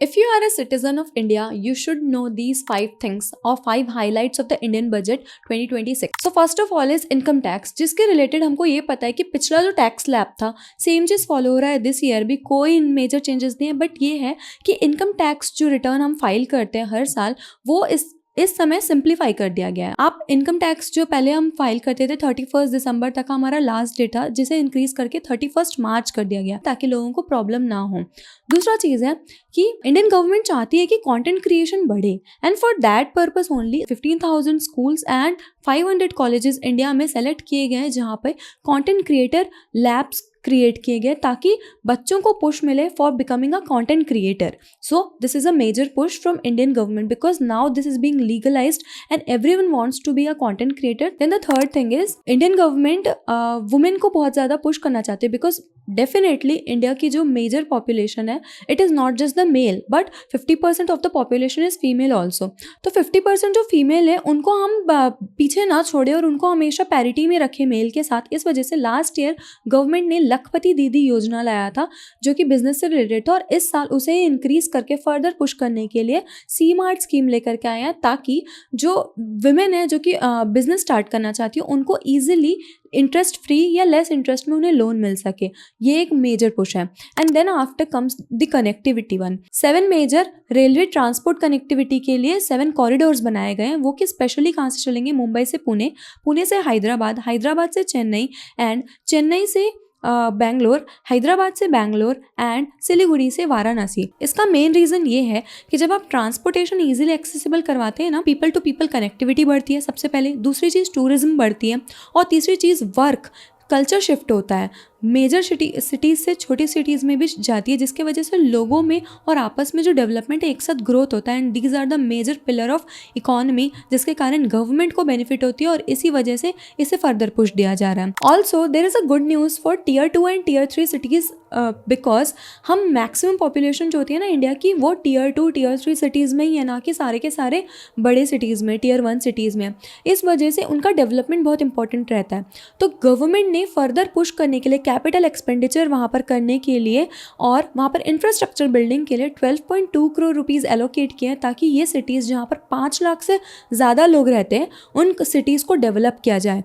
If you are a citizen of India, you should know these 5 things or 5 highlights of the Indian budget 2026. So first of all is income tax, जिसके related हमको ये पता है कि पिछला जो tax slab था same चीज फॉलो हो रहा है दिस ईयर भी, कोई मेजर चेंजेस नहीं है। बट ये है कि इनकम टैक्स जो रिटर्न हम फाइल करते हैं हर साल वो इस समय सिंप्लीफाई कर दिया गया है। आप इनकम टैक्स जो पहले हम फाइल करते थे 31 दिसंबर तक हमारा लास्ट डेट था, जिसे इंक्रीज करके 31 मार्च कर दिया गया ताकि लोगों को प्रॉब्लम ना हो। दूसरा चीज है कि इंडियन गवर्नमेंट चाहती है कि कंटेंट क्रिएशन बढ़े and for that purpose only 15,000 schools and 500 colleges India में सेलेक्ट किए गए हैं जहाँ पे कंटेंट क्रिएटर लैब्स क्रिएट किए गए ताकि बच्चों को पुश मिले for becoming a content creator. So this is a major push from Indian government because now this is being legalized and everyone wants to be a content creator. Then the third thing is Indian government women को बहुत ज़्यादा push करना चाहते हैं because definitely India की जो major population है it is not just the male but 50% of the population is female also. तो 50% जो फीमेल है उनको हम पीछे ना छोड़े और उनको हमेशा पैरिटी में रखें मेल के साथ। इस वजह से लास्ट ईयर गवर्नमेंट ने लखपति दीदी योजना लाया था जो कि बिजनेस से रिलेटेड था और इस साल उसे इंक्रीज करके फर्दर पुश करने के लिए सी मार्ट स्कीम लेकर के आए हैं ताकि जो वुमेन है जो कि बिजनेस स्टार्ट करना चाहती है उनको ईजिली इंटरेस्ट फ्री या लेस इंटरेस्ट में उन्हें लोन मिल सके। ये एक मेजर पुश है। And then after comes the connectivity one. 7 major railway transport connectivity के लिए 7 कॉरिडोर्स बनाए गए हैं, वो कि स्पेशली कहाँ से चलेंगे, मुंबई से पुणे, पुणे से हैदराबाद, हैदराबाद से चेन्नई एंड चेन्नई से बेंगलोर, हैदराबाद से बेंगलोर एंड सिलीगुड़ी से वाराणसी। इसका मेन रीज़न ये है कि जब आप ट्रांसपोर्टेशन इजीली एक्सेसिबल करवाते हैं ना, पीपल टू पीपल कनेक्टिविटी बढ़ती है सबसे पहले, दूसरी चीज़ टूरिज्म बढ़ती है और तीसरी चीज़ वर्क कल्चर शिफ्ट होता है, मेजर सिटीज़ से छोटी सिटीज़ में भी जाती है जिसके वजह से लोगों में और आपस में जो डेवलपमेंट है एक साथ ग्रोथ होता है and these are the major pillar of economy जिसके कारण गवर्नमेंट को बेनिफिट होती है और इसी वजह से इसे फर्दर पुश दिया जा रहा है। Also there is a good news for Tier 2 and Tier 3 cities because हम मैक्सिमम पॉपुलेशन जो होती है ना इंडिया की वो Tier 2 Tier 3 सिटीज़ में ही है, ना कि सारे के सारे बड़े सिटीज़ में Tier 1 सिटीज़ में। इस वजह से उनका डेवलपमेंट बहुत इंपॉर्टेंट रहता है। तो गवर्नमेंट ने फर्दर पुश करने के लिए कैपिटल एक्सपेंडिचर वहाँ पर करने के लिए और वहाँ पर इंफ्रास्ट्रक्चर बिल्डिंग के लिए 12.2 करोड़ रुपीज़ एलोकेट किए हैं ताकि ये सिटीज़ जहाँ पर 5 लाख से ज़्यादा लोग रहते हैं उन सिटीज़ को डेवलप किया जाए।